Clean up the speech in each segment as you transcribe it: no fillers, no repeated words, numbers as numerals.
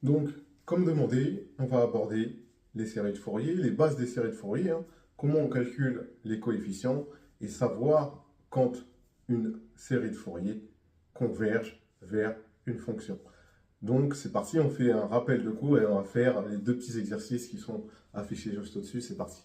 Donc, comme demandé, on va aborder les séries de Fourier, les bases des séries de Fourier, hein, comment on calcule les coefficients et savoir quand une série de Fourier converge vers une fonction. Donc, c'est parti, on fait un rappel de cours et on va faire les deux petits exercices qui sont affichés juste au-dessus. C'est parti.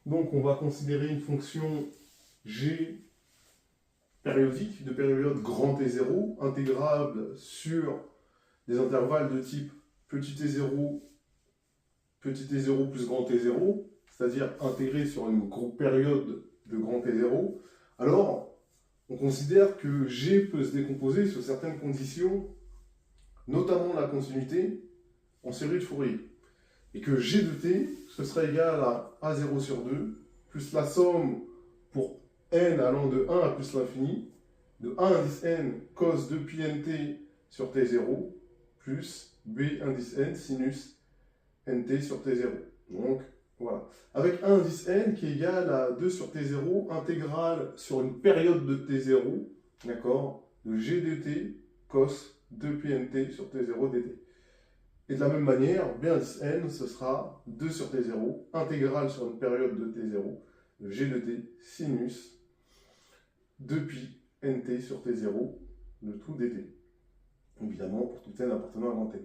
Donc, on va considérer une fonction g périodique de période grand T0 intégrable sur des intervalles de type petit t0 plus grand T0, c'est-à-dire intégré sur une période de grand T0, alors on considère que G peut se décomposer sous certaines conditions, notamment la continuité, en série de Fourier. Et que G de T, ce serait égal à A0 sur 2, plus la somme pour n allant de 1 à plus l'infini, de 1 indice n cos 2 pi nt sur T0, plus B indice n sinus nt sur T0. Donc, voilà. Avec 1 indice n qui est égal à 2 sur T0, intégrale sur une période de T0, d'accord, de G de T cos 2 pi nt sur T0 dt. Et de la même manière, B indice n, ce sera 2 sur T0, intégrale sur une période de T0, de G de T sinus 2 pi nt sur T0, de tout dt. Évidemment, pour tout n appartenant à grand T.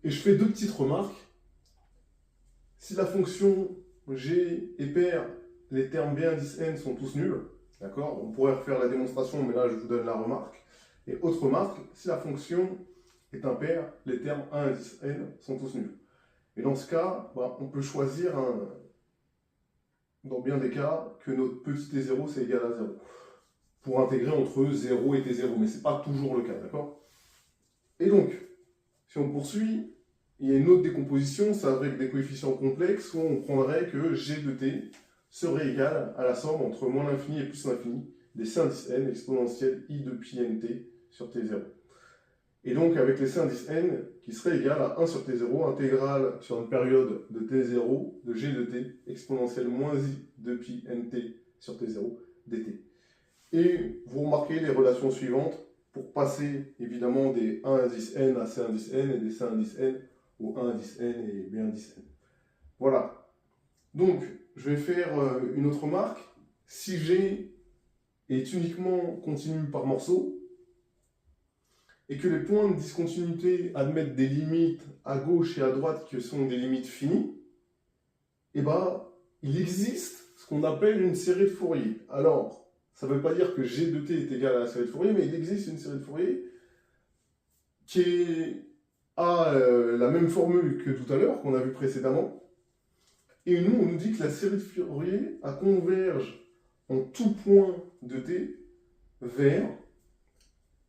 Et je fais deux petites remarques. Si la fonction g est paire, les termes b indice n sont tous nuls. D'accord? On pourrait refaire la démonstration, mais là je vous donne la remarque. Et autre remarque, si la fonction est impaire, les termes 1 indice n sont tous nuls. Et dans ce cas, on peut choisir, dans bien des cas, que notre petit t0 c'est égal à 0. Pour intégrer entre 0 et t0, mais ce n'est pas toujours le cas, d'accord? Et donc, si on poursuit, il y a une autre décomposition, c'est avec des coefficients complexes, où on prendrait que g de t serait égal à la somme entre moins l'infini et plus l'infini des c indice n exponentielle i de pi nt sur t0. Et donc avec les c indice n qui serait égal à 1 sur t0, intégrale sur une période de t0 de g de t exponentielle moins i de pi nt sur t0 dt. Et vous remarquez les relations suivantes pour passer évidemment des 1 indice n à c indice n et des c indice n au 1 indice n et b indice n. Voilà. Donc, je vais faire une autre remarque. Si G est uniquement continu par morceaux, et que les points de discontinuité admettent des limites à gauche et à droite qui sont des limites finies, eh ben, il existe ce qu'on appelle une série de Fourier. Alors, ça ne veut pas dire que G de t est égal à la série de Fourier, mais il existe une série de Fourier qui a la même formule que tout à l'heure, qu'on a vu précédemment. Et nous, on nous dit que la série de Fourier converge en tout point de t vers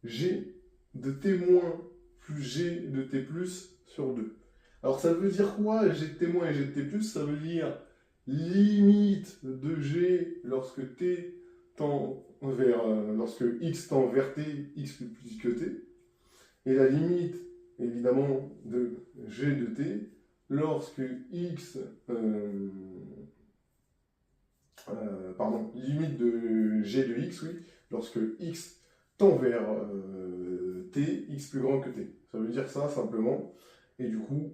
G de t moins plus G de t plus sur 2. Alors ça veut dire quoi, G de t moins et G de t plus? Ça veut dire limite de G lorsque t tend vers, lorsque x tend vers t, x plus petit que t, et la limite évidemment de G de t lorsque x, limite de G de x, oui, lorsque x tend vers t, x plus grand que t. Ça veut dire ça simplement, et du coup,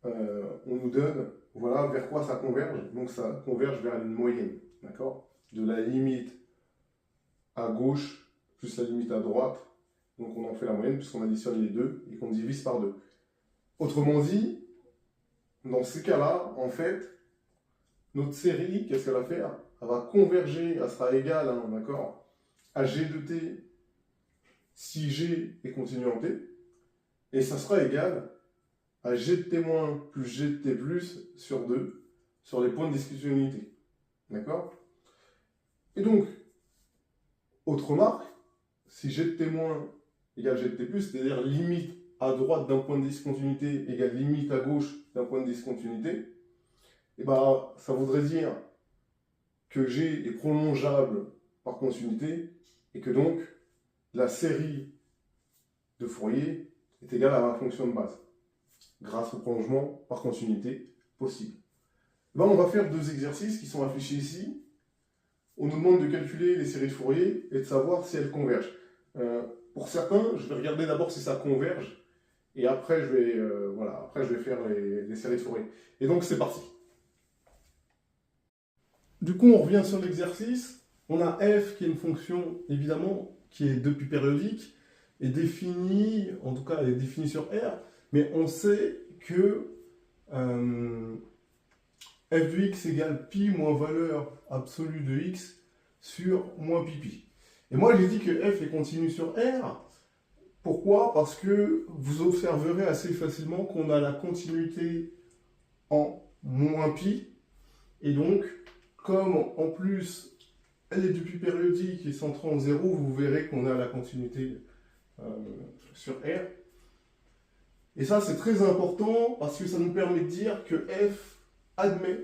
on nous donne, voilà, vers quoi ça converge. Donc ça converge vers une moyenne, d'accord? De la limite à gauche plus la limite à droite. Donc on en fait la moyenne puisqu'on additionne les deux et qu'on divise par 2. Autrement dit, dans ces cas-là, en fait, notre série, qu'est-ce qu'elle va faire? Elle va converger, elle sera égale, hein, d'accord, à G de t si G est continu en t, et ça sera égal à G de t moins plus G de t plus sur 2 sur les points de discontinuité. D'accord? Et donc, autre remarque, si G de t moins égale G de t plus, c'est-à-dire limite à droite d'un point de discontinuité égale limite à gauche d'un point de discontinuité, et ben, ça voudrait dire que G est prolongeable par continuité et que donc la série de Fourier est égale à ma fonction de base, grâce au prolongement par continuité possible. Là, on va faire deux exercices qui sont affichés ici. On nous demande de calculer les séries de Fourier et de savoir si elles convergent. Pour certains, je vais regarder d'abord si ça converge. Et après, je vais, après, je vais faire les séries de Fourier. Et donc, c'est parti. Du coup, on revient sur l'exercice. On a f qui est une fonction, évidemment, qui est depuis périodique, et définie, en tout cas, elle est définie sur R, mais on sait que f de x égale pi moins valeur absolue de x sur moins pi pi. Et moi, j'ai dit que f est continu sur R. Pourquoi? Parce que vous observerez assez facilement qu'on a la continuité en moins pi. Et donc, comme en plus elle est depuis périodique et centrée en 0, vous verrez qu'on a la continuité sur R. Et ça, c'est très important parce que ça nous permet de dire que f admet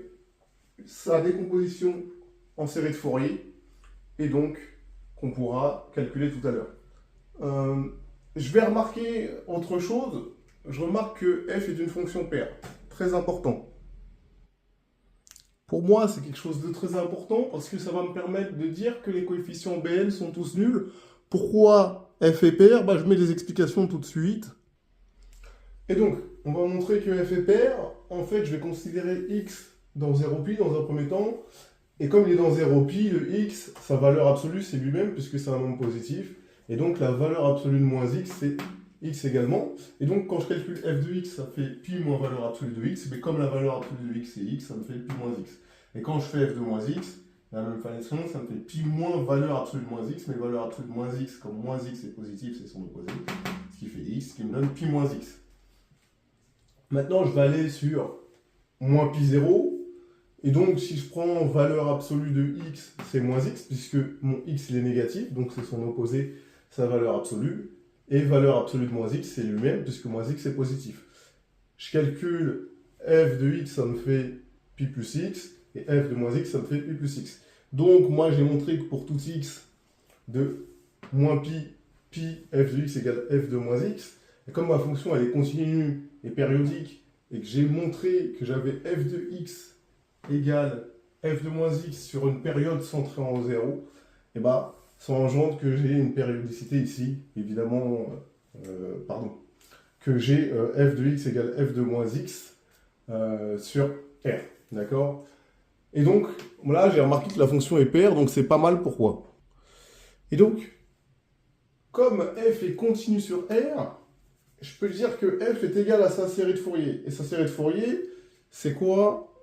sa décomposition en série de Fourier et donc qu'on pourra calculer tout à l'heure. Je vais remarquer autre chose. Je remarque que f est une fonction paire. Très important. Pour moi, c'est quelque chose de très important parce que ça va me permettre de dire que les coefficients Bn sont tous nuls. Pourquoi f est paire? Je mets les explications tout de suite. Et donc, on va montrer que f est paire. En fait, je vais considérer x dans 0π dans un premier temps. Et comme il est dans 0π, le x, sa valeur absolue, c'est lui-même puisque c'est un nombre positif. Et donc, la valeur absolue de moins x, c'est x également. Et donc, quand je calcule f de x, ça fait pi moins valeur absolue de x. Mais comme la valeur absolue de x, c'est x, ça me fait pi moins x. Et quand je fais f de moins x, de la même façon, ça me fait pi moins valeur absolue de moins x. Mais valeur absolue de moins x, comme moins x est positif, c'est son opposé. Ce qui fait x, ce qui me donne pi moins x. Maintenant, je vais aller sur moins pi 0. Et donc, si je prends valeur absolue de x, c'est moins x, puisque mon x, il est négatif, donc c'est son opposé, sa valeur absolue. Et valeur absolue de moins x, c'est lui-même, puisque moins x est positif. Je calcule f de x, ça me fait pi plus x, et f de moins x, ça me fait pi plus x. Donc, moi, j'ai montré que pour tout x de moins pi, f de x égale f de moins x, et comme ma fonction, elle est continue et périodique, et que j'ai montré que j'avais f de x égale f de moins x sur une période centrée en 0, et ça engendre que j'ai une périodicité ici, évidemment, que j'ai f de x égale f de moins x sur R, d'accord? Et donc, là, j'ai remarqué que la fonction est paire, donc c'est pas mal, pourquoi? Et donc, comme f est continu sur R, je peux dire que f est égal à sa série de Fourier. Et sa série de Fourier, c'est quoi?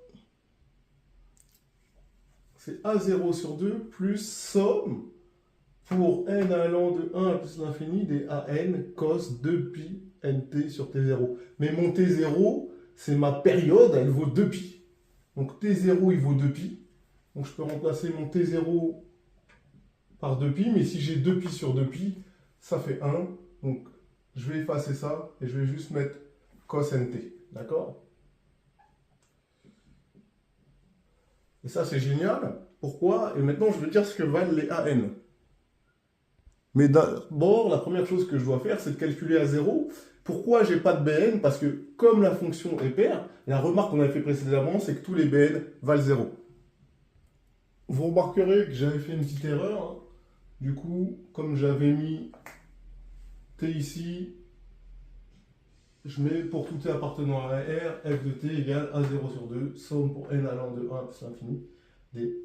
C'est A0 sur 2 plus somme pour n allant de 1 à plus l'infini des AN cos 2pi nt sur T0. Mais mon T0, c'est ma période, elle vaut 2pi. Donc T0, il vaut 2pi. Donc je peux remplacer mon T0 par 2pi, mais si j'ai 2pi sur 2pi, ça fait 1. Donc je vais effacer ça et je vais juste mettre cos nt. D'accord? Et ça, c'est génial. Pourquoi? Et maintenant, je vais dire ce que valent les AN. Mais d'abord, la première chose que je dois faire, c'est de calculer à 0. Pourquoi j'ai pas de Bn? Parce que comme la fonction est paire, la remarque qu'on avait fait précédemment, c'est que tous les Bn valent 0. Vous remarquerez que j'avais fait une petite erreur. Hein. Du coup, comme j'avais mis t ici, je mets pour tout t appartenant à R, f de t égale a0 sur 2, somme pour n allant de 1 à plus l'infini, des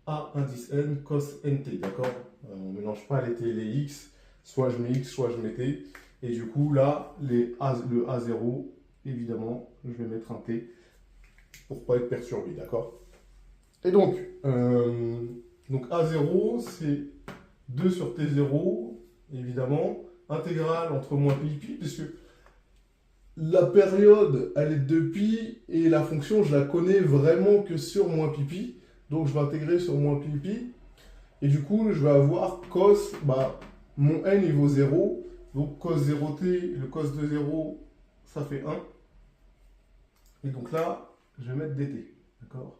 a indice n cos nt, d'accord? On ne mélange pas les t et les x, soit je mets x, soit je mets t. Et du coup, là, le a0, évidemment, je vais mettre un t pour ne pas être perturbé, d'accord? Et donc a0, c'est 2 sur t0, évidemment, intégrale entre moins pi pi, puisque la période, elle est de pi, et la fonction, je la connais vraiment que sur moins pi pi. Donc je vais intégrer sur moins pi pi. Et du coup, je vais avoir cos, mon n il vaut 0. Donc cos 0t, le cos de 0, ça fait 1. Et donc là, je vais mettre dt. D'accord?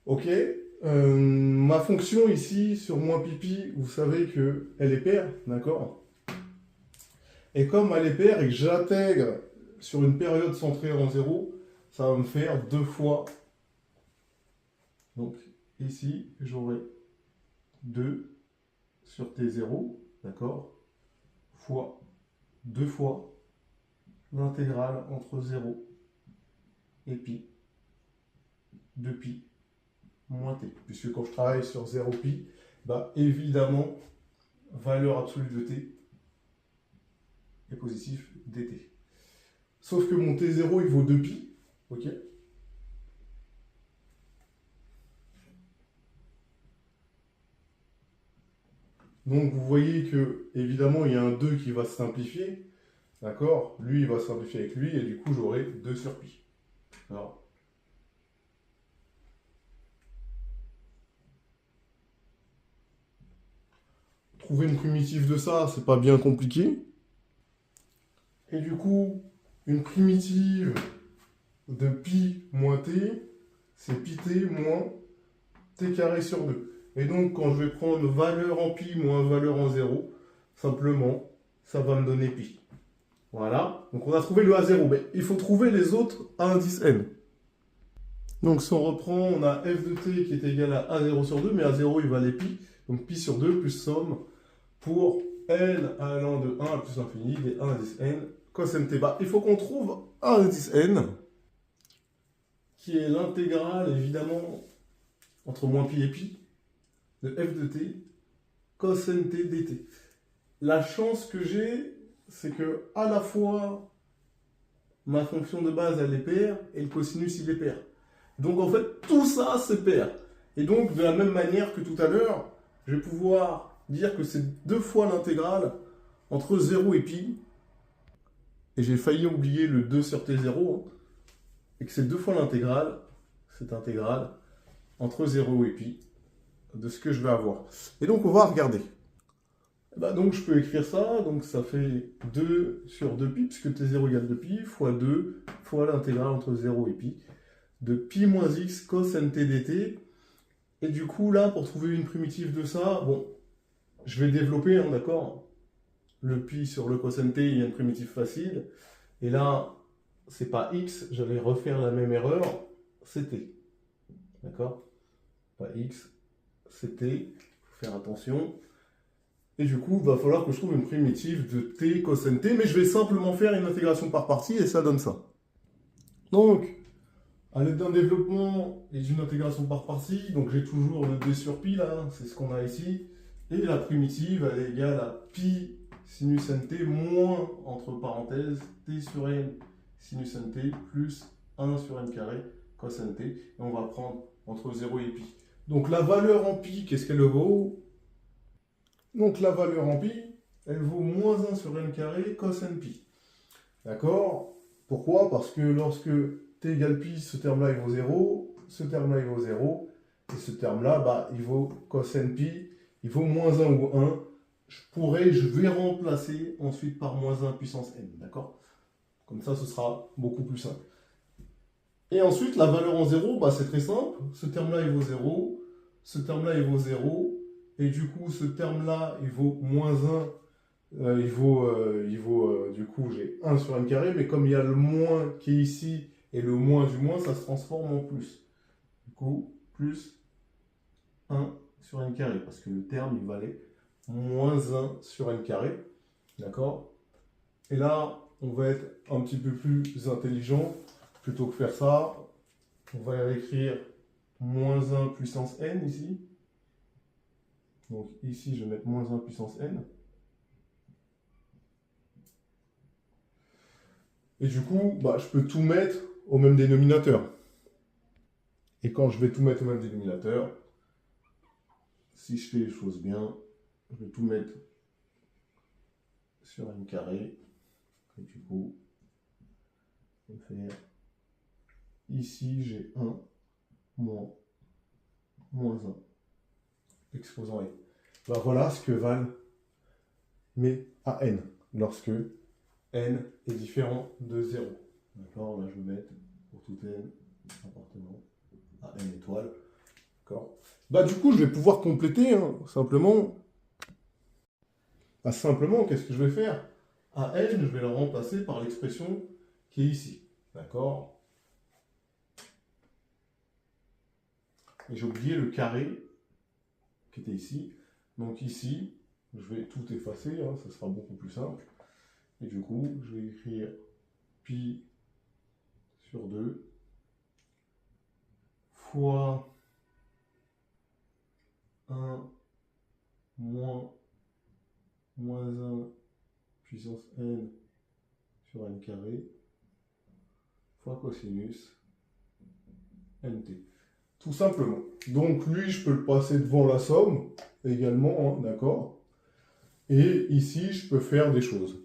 Ok. Ma fonction ici, sur moins pi pi, vous savez qu'elle est paire. D'accord? Et comme elle est paire et que j'intègre sur une période centrée en 0, ça va me faire 2 fois. Donc ici, j'aurai 2 sur T0, d'accord, fois 2 fois l'intégrale entre 0 et pi de pi moins t. Puisque quand je travaille sur 0 pi, bah évidemment, valeur absolue de t est positif dt. Sauf que mon t0 il vaut 2 pi, ok? Donc vous voyez que évidemment il y a un 2 qui va se simplifier, d'accord? Lui il va se simplifier avec lui et du coup j'aurai 2 sur pi. Alors, trouver une primitive de ça, c'est pas bien compliqué. Et du coup, une primitive de pi moins t, c'est pi t moins t carré sur 2. Et donc, quand je vais prendre valeur en pi moins valeur en 0, simplement, ça va me donner pi. Voilà. Donc, on a trouvé le A0. Mais il faut trouver les autres indices n. Donc, si on reprend, on a f de t qui est égal à A0 sur 2, mais A0, il valait pi. Donc, pi sur 2 plus somme pour n allant de 1 à plus l'infini des 1 indice n cos mt. Bah, il faut qu'on trouve un indice n qui est l'intégrale, évidemment, entre moins pi et pi, de f de t, cos nt dt. La chance que j'ai, c'est que à la fois, ma fonction de base, elle est paire, et le cosinus, il est pair. Donc, en fait, tout ça, c'est pair. Et donc, de la même manière que tout à l'heure, je vais pouvoir dire que c'est 2 fois l'intégrale entre 0 et pi. Et j'ai failli oublier le 2 sur t0, hein, et que c'est 2 fois l'intégrale, cette intégrale, entre 0 et pi, de ce que je vais avoir. Et donc, on va regarder. Bah, donc, je peux écrire ça, donc ça fait 2 sur 2pi, puisque t0 égale 2pi, fois 2, fois l'intégrale entre 0 et pi, de pi moins x cos nt dt. Et du coup, là, pour trouver une primitive de ça, bon, je vais développer, hein, d'accord? Le pi sur le cos nt, il y a une primitive facile. Et là, c'est pas x, j'allais refaire la même erreur, c'est t. D'accord? Pas x, c'est t, il faut faire attention. Et du coup, il va falloir que je trouve une primitive de t cos nt, mais je vais simplement faire une intégration par partie et ça donne ça. Donc, à l'aide d'un développement et d'une intégration par partie, donc j'ai toujours le d sur pi là, c'est ce qu'on a ici, et la primitive elle est égale à pi sinus nt moins, entre parenthèses, t sur n sinus nt plus 1 sur n carré cos nt, et on va prendre entre 0 et pi. Donc la valeur en pi, qu'est-ce qu'elle vaut? Donc la valeur en pi, elle vaut moins 1 sur n carré cos npi. D'accord? Pourquoi? Parce que lorsque t égale pi, ce terme-là il vaut 0, ce terme-là il vaut 0, et ce terme-là, bah, il vaut cos npi, il vaut moins 1 ou 1. Je vais remplacer ensuite par moins 1 puissance n, d'accord? Comme ça, ce sera beaucoup plus simple. Et ensuite, la valeur en 0, bah, c'est très simple. Ce terme-là, il vaut 0, ce terme-là, il vaut 0, et du coup, ce terme-là, il vaut moins 1. Du coup, j'ai 1 sur n carré, mais comme il y a le moins qui est ici et le moins du moins, ça se transforme en plus. Du coup, plus 1 sur n carré, parce que le terme, il valait moins 1 sur n carré. D'accord? Et là, on va être un petit peu plus intelligent. Plutôt que faire ça, on va écrire moins 1 puissance n ici. Donc ici, je vais mettre moins 1 puissance n. Et du coup, bah, je peux tout mettre au même dénominateur. Et quand je vais tout mettre au même dénominateur, si je fais les choses bien, je vais tout mettre sur n carré. Et du coup, je vais faire ici, j'ai 1 moins 1 exposant n. Bah, voilà ce que valent mes AN lorsque n est différent de 0. D'accord? Là, je vais mettre pour tout n appartenant à n étoile. D'accord? Bah, du coup, je vais pouvoir compléter, hein, simplement. Bah, simplement, qu'est-ce que je vais faire? À n, je vais le remplacer par l'expression qui est ici. D'accord? Et j'ai oublié le carré qui était ici. Donc ici, je vais tout effacer, hein, ça sera beaucoup plus simple. Et du coup, je vais écrire pi sur 2 fois 1 moins 1 puissance n sur n carré fois cosinus nt. Tout simplement. Donc lui, je peux le passer devant la somme également, hein, d'accord? Et ici, je peux faire des choses.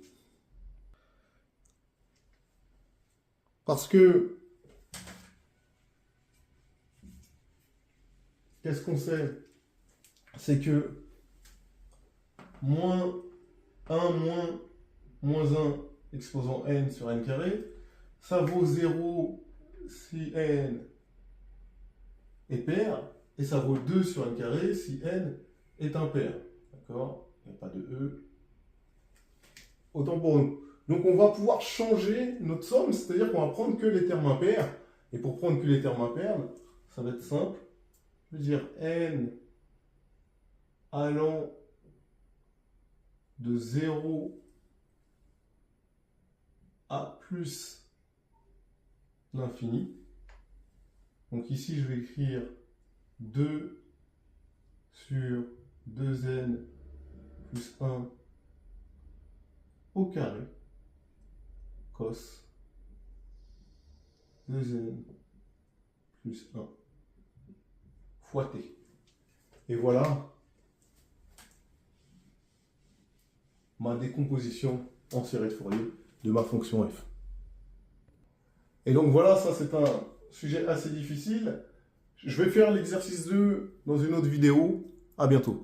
Parce que, qu'est-ce qu'on sait? C'est que moins 1 moins 1 exposant n sur n carré, ça vaut 0 si n est pair, et ça vaut 2 sur n carré si n est impair. D'accord? Il n'y a pas de E. Autant pour nous. Donc on va pouvoir changer notre somme, c'est-à-dire qu'on va prendre que les termes impairs. Et pour prendre que les termes impairs, ça va être simple. Je veux dire n allant de 0 à plus l'infini. Donc ici, je vais écrire 2 sur 2n plus 1 au carré cos 2n plus 1 fois t. Et voilà ma décomposition en série de Fourier de ma fonction f. Et donc voilà, ça c'est un sujet assez difficile. Je vais faire l'exercice 2 dans une autre vidéo. À bientôt.